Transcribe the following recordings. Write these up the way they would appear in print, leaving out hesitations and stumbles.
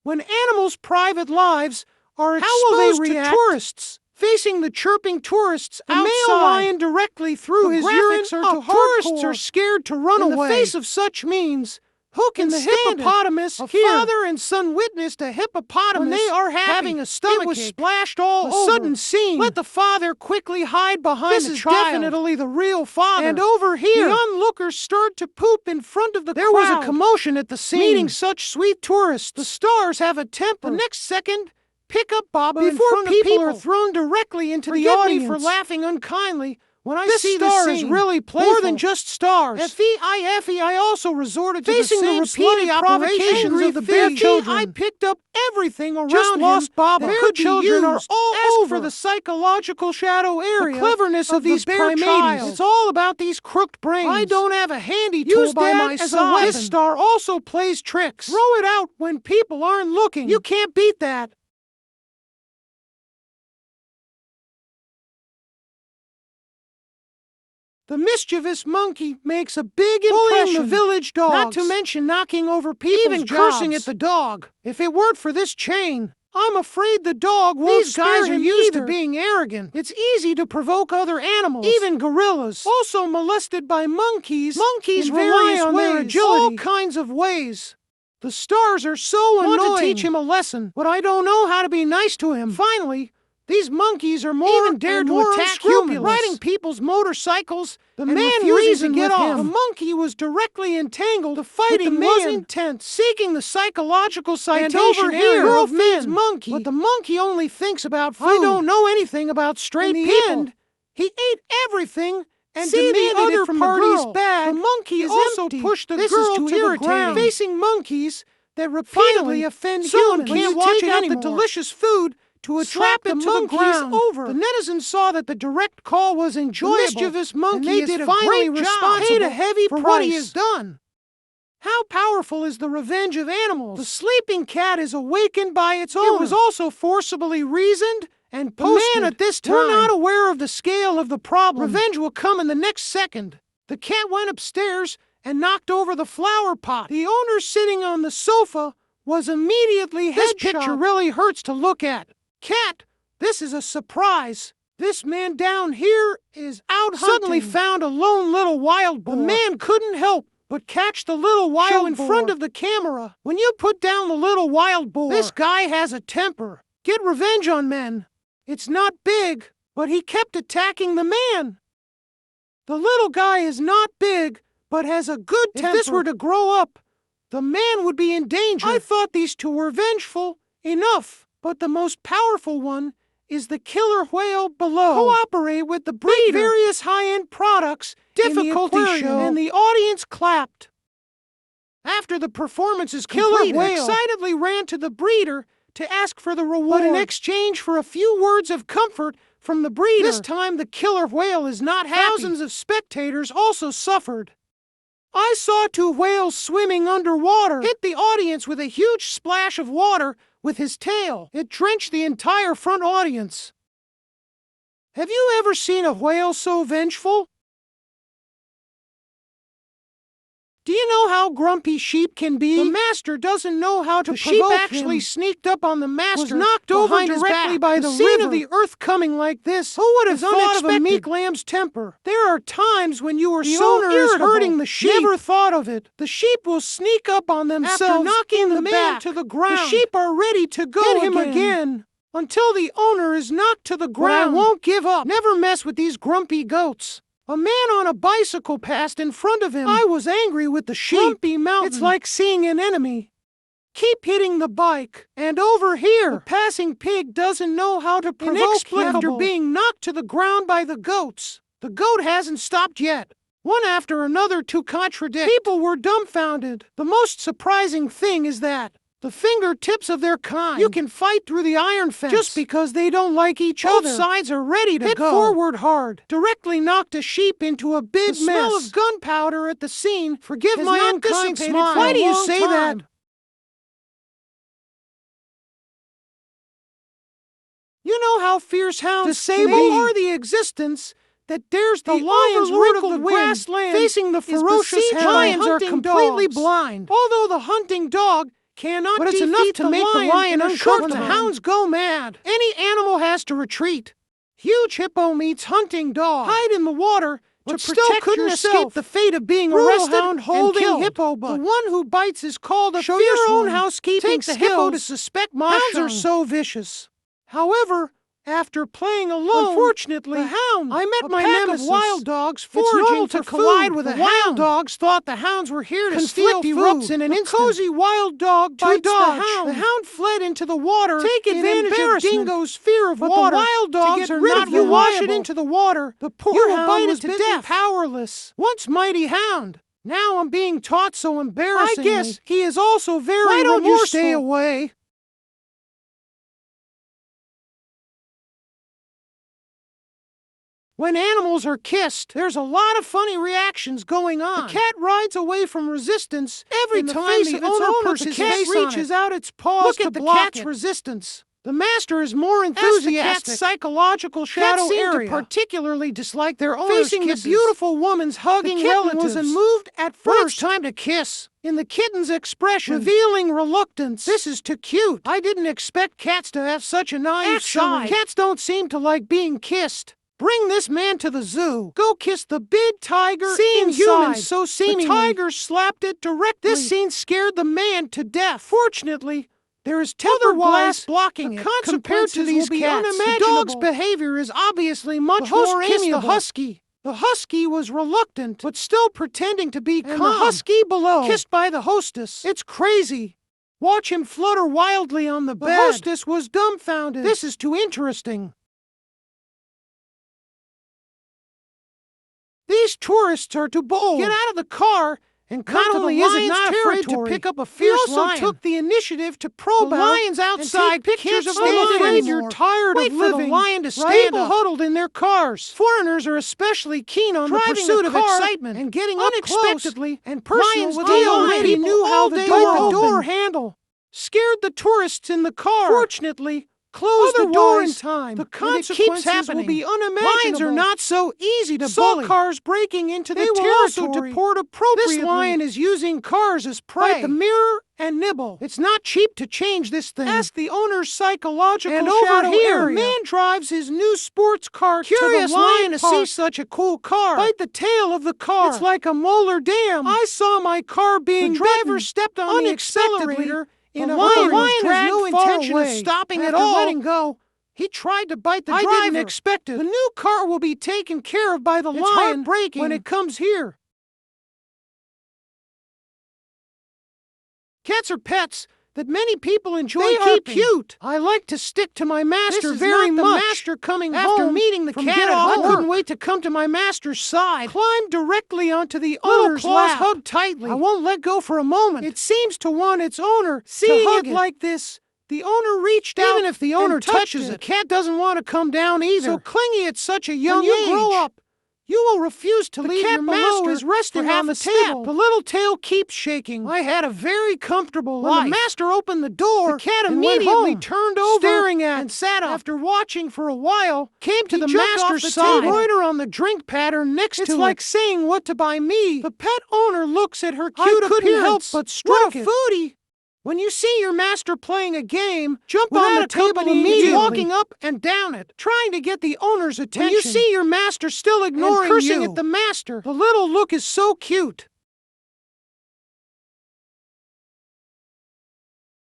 When animals' private lives are exposed to tourists, facing the chirping tourists outside, the male lion directly through his urine tourists are scared to run away. In the face of such means, who can stand hippopotamus it? A father and son witnessed a hippopotamus when they are having a stomachache. It was splashed all over. A sudden scene. Let the father quickly hide behind the child. This is definitely the real father. And over here, the onlookers start to poop in front of the crowd. There was a commotion at the scene. Meeting such sweet tourists, the stars have a temper. The next second, pick up Baba before people are thrown directly into the audience. Forgive me for laughing unkindly. When I see the scene, is really playful. More than just stars. I also resorted to facing the repeated provocations of the bear children. I picked up everything around just lost Baba. The bear children are all over for the psychological shadow area. The cleverness of these bear childs. It's all about these crooked brains. I don't have a handy tool by my side. This star also plays tricks. Throw it out when people aren't looking. You can't beat that. The mischievous monkey makes a big impression. The village dogs, not to mention knocking over people's even cursing at the dog. If it weren't for this chain, I'm afraid the dog won't spare him. These guys are used to being arrogant. It's easy to provoke other animals, even gorillas. Also molested by monkeys. Monkeys rely on their agility, all kinds of ways. The stars are so annoying. Want to teach him a lesson, but I don't know how to be nice to him. Finally, these monkeys are even dared to attack humans, riding people's motorcycles. The man refusing to get off. The monkey was directly entangled. The fighting was intense, seeking the psychological citation of man's monkey. But the monkey only thinks about food. I don't know anything about straight people. In the end, he ate everything and demanded it from the girl's bag. The monkey also pushed the girl to the ground. Facing monkeys that repeatedly offend humans. Can't watch out the delicious food to attract the monkeys over. The netizens saw that the direct call was enjoyable. The mischievous monkey is finally responsible for what he has done. How powerful is the revenge of animals? The sleeping cat is awakened by its owner. It was also forcibly reasoned and posted. The man at this time, we're not aware of the scale of the problem. Revenge will come in the next second. The cat went upstairs and knocked over the flower pot. The owner sitting on the sofa was immediately headshot. This picture really hurts to look at. Cat, this is a surprise. This man down here is out hunting. Suddenly found a lone little wild boar. The man couldn't help but catch the little wild boar in front of the camera. When you put down the little wild boar, this guy has a temper. Get revenge on men. It's not big, but he kept attacking the man. The little guy is not big, but has a good temper. If this were to grow up, the man would be in danger. I thought these two were vengeful enough. But the most powerful one is the killer whale below. Cooperate with the breeder. Various high-end products. Difficulty show. And the audience clapped. After the performance is completed, killer whale excitedly ran to the breeder to ask for the reward. But in exchange for a few words of comfort from the breeder, this time the killer whale is not happy. Thousands of spectators also suffered. I saw two whales swimming underwater hit the audience with a huge splash of water with his tail. It drenched the entire front audience. Have you ever seen a whale so vengeful? Do you know how grumpy sheep can be? The master doesn't know how to provoke him. The sheep actually sneaked up on the master, was knocked over directly by the scene of the earth coming like this. Who would have thought of a meek lamb's temper? There are times when you are so irritable, hurting the sheep. Never thought of it. The sheep will sneak up on themselves after knocking the man to the ground. The sheep are ready to go hit him again until the owner is knocked to the ground. But I won't give up. Never mess with these grumpy goats. A man on a bicycle passed in front of him. I was angry with the sheep. Grumpy Mountain. It's like seeing an enemy. Keep hitting the bike. And over here, the passing pig doesn't know how to provoke him after being knocked to the ground by the goats. The goat hasn't stopped yet. One after another to contradict. People were dumbfounded. The most surprising thing is that the fingertips of their kind. You can fight through the iron fence just because they don't like each other. Both sides are ready to go. Hit forward hard. Directly knocked a sheep into a big mess. The smell of gunpowder at the scene. Forgive my unkind smile. Why do you say that? You know how fierce hounds are the existence that dares the lion's wrinkled grassland. Facing the ferocious lions are completely blind. Although the hunting dog cannot but it's enough to make the lion uncomfortable. When the hounds go mad, any animal has to retreat. Huge hippo meets hunting dog. Hide in the water to protect couldn't yourself. Escape the fate of being arrested hound holding and hippo butt. The one who bites is called a fierce one. Show your own housekeeping Take the hippo to suspect hounds are so vicious. However, after playing alone, unfortunately, the hound, I met my nemesis. Of wild dogs foraging to collide with a wild dogs thought the hounds were here to steal food. Erupts in an instant. Cozy wild dog bites the hound. The hound fled into the water. Take advantage of Dingo's fear of water. The wild dogs are not you wash it into the water. The poor hound bite was to death. Powerless. Once mighty hound. Now I'm being taught so embarrassingly. I guess he is also very remorseful. Why don't you stay away? When animals are kissed, there's a lot of funny reactions going on. The cat rides away from resistance every time the owner puts his face reaches out its paws to block it. Look at the cat's resistance. The master is more enthusiastic. The cat's psychological shadow area. To particularly dislike their owner's facing kisses. The beautiful woman's hugging relatives was unmoved at first. But it's time to kiss. In the kitten's expression, revealing reluctance. This is too cute. I didn't expect cats to have such a naive side. Cats don't seem to like being kissed. Bring this man to the zoo. Go kiss the big tiger Seeing inside. Humans so seemingly. The tiger slapped it directly. This scene scared the man to death. Fortunately, there is tempered glass blocking it. Compared to these cats, the dog's behavior is obviously much more amiable. The husky. The husky was reluctant, but still pretending to be calm. The husky below, kissed by the hostess. It's crazy. Watch him flutter wildly on the bed. The hostess was dumbfounded. This is too interesting. These tourists are too bold. Get out of the car and come to the lion's not afraid to pick up a fierce lion. He also took the initiative to probe the lions outside and take pictures of the lion. You're tired of living. For the lion to stand up. Huddled in their cars. Foreigners are especially keen on driving the pursuit of excitement and getting unexpectedly and personal with the already knew how they bite the door handle. Scared the tourists in the car. Fortunately, close the door in time. The consequences will be unimaginable. Lions are not so easy to bully. Saw cars breaking into the territory. Also deport appropriately. This lion is using cars as prey. Bite the mirror and nibble. It's not cheap to change this thing. Ask the owner's psychological and shadow over here, area. A man drives his new sports car Curious to the lion to see such a cool car. Bite the tail of the car. It's like a molar dam. I saw my car being bitten. The driver stepped on the accelerator. In a lion has no intention of stopping at all. Letting go, he tried to bite the driver. I didn't expect it. The new car will be taken care of by the lion when it comes here. Cats are pets that many people enjoy keeping. They are cute. I like to stick to my master very much. The master coming after home meeting the cat I couldn't wait to come to my master's side. Climbed directly onto the owner's lap. Hugged tightly. I won't let go for a moment. It seems to want its owner. Seeing it like this, the owner reached out. Even if the owner touches it, the cat doesn't want to come down either. So clingy at such a young age. When you grow up, you will refuse to leave your master is resting on the table. The little tail keeps shaking. I had a very comfortable life. When the master opened the door, the cat immediately turned over, staring at and sat up. After watching for a while, came to the master's side. Embroider on the drink pattern next to it. It's like saying what to buy me. The pet owner looks at her cute appearance. I couldn't help but stroke it. What a foodie! When you see your master playing a game, jump on the table immediately, walking up and down it, trying to get the owner's attention. When you see your master still ignoring you, cursing at the master, the little look is so cute.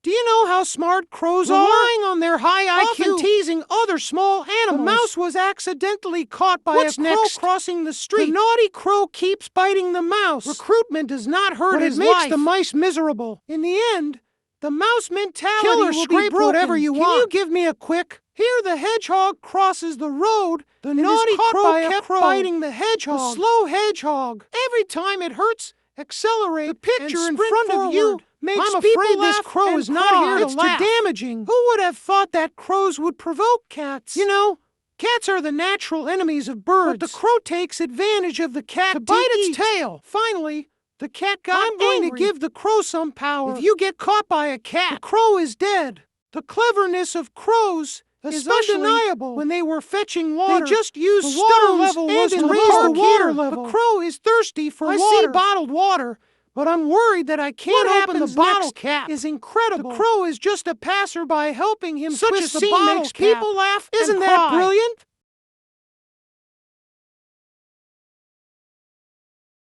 Do you know how smart crows are? Relying on their high IQ, often teasing other small animals. The mouse was accidentally caught by a crow crossing the street. The naughty crow keeps biting the mouse. Recruitment does not hurt his life. It makes the mice miserable. In the end, the mouse mentality will be broken. Whatever you want. Can you give me a quick? Here the hedgehog crosses the road. The naughty crow kept biting the hedgehog. The slow hedgehog. Every time it hurts, accelerate. The picture in front of you makes people laugh. This crow is not here to laugh. It's too damaging. Who would have thought that crows would provoke cats? You know, cats are the natural enemies of birds. But the crow takes advantage of the cat to bite its tail. Finally, the cat got angry. I'm going to give the crow some power. If you get caught by a cat, the crow is dead. The cleverness of crows is undeniable. When they were fetching water, they just used the water level was to raise the water level. The crow is thirsty for water. I see bottled water, but I'm worried that I can't open the bottle cap. Is incredible. The crow is just a passerby helping him twist the bottle cap. Makes people laugh. Isn't that brilliant?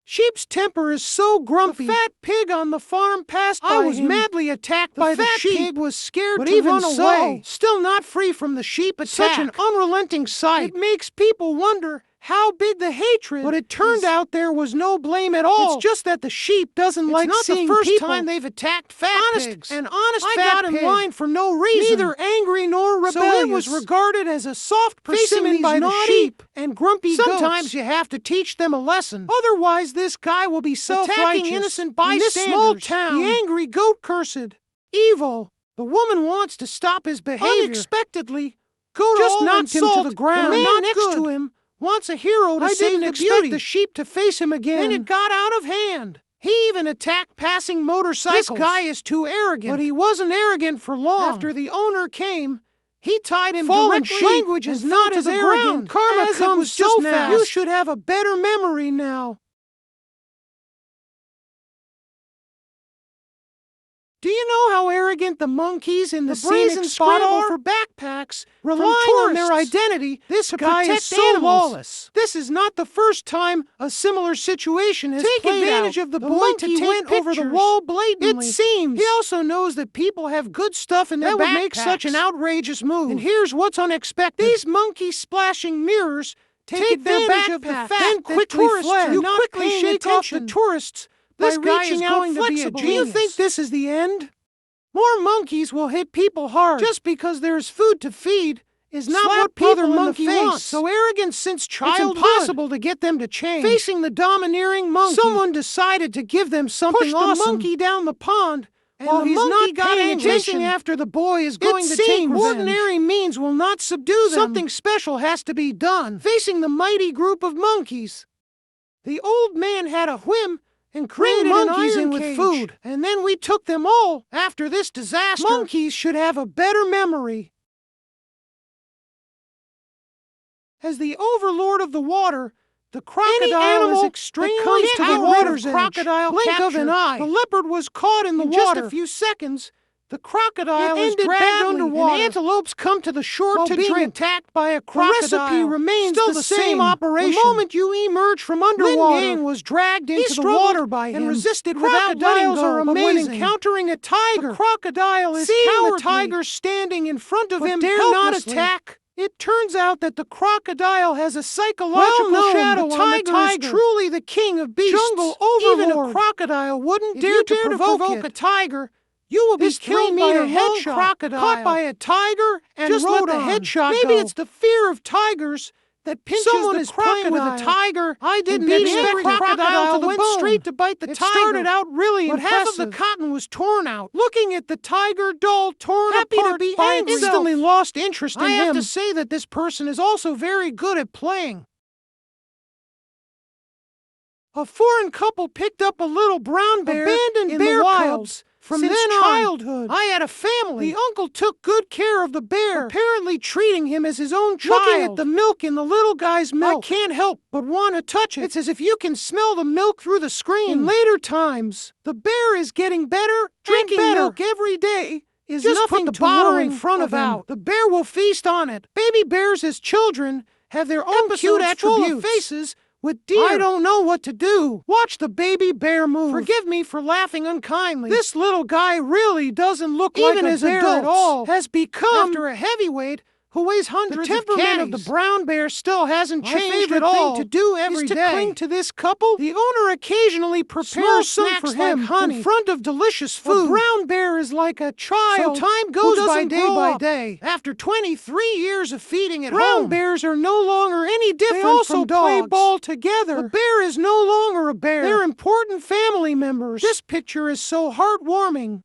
Sheep's temper is so grumpy. The fat pig on the farm passed by him. I was madly attacked by the sheep. The fat pig was scared to run away. Still not free from the sheep attack. Such an unrelenting sight. It makes people wonder how big the hatred is. But it turned out there was no blame at all. It's just that the sheep doesn't like seeing people. It's not the first time they've attacked fat pigs. And honest fat got in line for no reason. Neither angry nor rebellious. So it was regarded as a soft persimmon by the sheep and grumpy goats. Sometimes you have to teach them a lesson. Otherwise, this guy will be self-righteous. Attacking innocent bystanders. In this small town, the angry goat cursed. Evil. The woman wants to stop his behavior. Unexpectedly, goat just knocked him to the ground. The man next to him wants a hero to save the beauty. I didn't expect the sheep to face him again. Then it got out of hand. He even attacked passing motorcycles. This guy is too arrogant. But he wasn't arrogant for long. After the owner came, he tied him directly. Language is not as arrogant. Karma comes so fast. You should have a better memory now. Do you know how arrogant the monkeys in the brazen spot are for backpacks, relying on their identity? This guy is so lawless. This is not the first time a similar situation has played advantage of the boy to take over the wall blatantly. It seems he also knows that people have good stuff in their backpacks. That would make such an outrageous move. And here's what's unexpected: these monkey splashing mirrors take advantage of the fact that quickly fled. You quickly shake off the tourists. This guy is going to be a genius. Do you think this is the end? More monkeys will hit people hard. Just because there's food to feed is not what other monkey wants. So arrogant since childhood. It's impossible to get them to change. Facing the domineering monkey, someone decided to give them something awesome. Push the monkey down the pond, and while he's not paying attention after the boy is going to take revenge. Ordinary means will not subdue them. Something special has to be done. Facing the mighty group of monkeys, the old man had a whim and created monkeys in with food. And then we took them all after this disaster. Monkeys should have a better memory. As the overlord of the water, the crocodile is extremely to the water's edge. Blink of an eye. The leopard was caught in the water. Just a few seconds, the crocodile is dragged underwater. And antelopes come to the shore to drink. Attacked by a crocodile. The recipe remains still the same operation. The moment you emerge from underwater, Lin Yang was dragged into the water by him and resisted without letting go. But when encountering a tiger, the crocodile is seeing the tiger standing in front of him, dare not attack. It turns out that the crocodile has a psychological shadow. The tiger is truly the king of beasts. Jungle overlord. Even a crocodile wouldn't dare to provoke a tiger. You will be killed by a headshot, crocodile, caught by a tiger, and just let the headshot go. Maybe it's the fear of tigers that pinches someone the crocodile. With a tiger. I didn't expect the crocodile went straight to bite the tiger. It started out really impressive. Half of the cotton was torn out. Looking at the tiger doll torn apart by itself, instantly lost interest in him. I have to say that this person is also very good at playing. A foreign couple picked up a little brown bear abandoned in the wilds. From then childhood, I had a family. The uncle took good care of the bear, apparently treating him as his own child. Looking at the milk in the little guy's milk, I can't help but want to touch it. It's as if you can smell the milk through the screen. In later times, the bear is getting better, drinking milk every day. Is just nothing put the bottle in front of him. The bear will feast on it. Baby bears as children have their own cute attributes. Faces. With deer, I don't know what to do. Watch the baby bear move. Forgive me for laughing unkindly. This little guy really doesn't look like a bear at all. Has become, after a heavyweight who weighs hundreds of caddies. The temperament of the brown bear still hasn't changed at all. Thing to do every day is to cling to this couple. The owner occasionally prepares some for him like honey in front of delicious food. The brown bear is like a child. So time goes by day by day. After 23 years of feeding at home, brown bears are no longer any different from dogs. They also play ball together. The bear is no longer a bear. They're important family members. This picture is so heartwarming.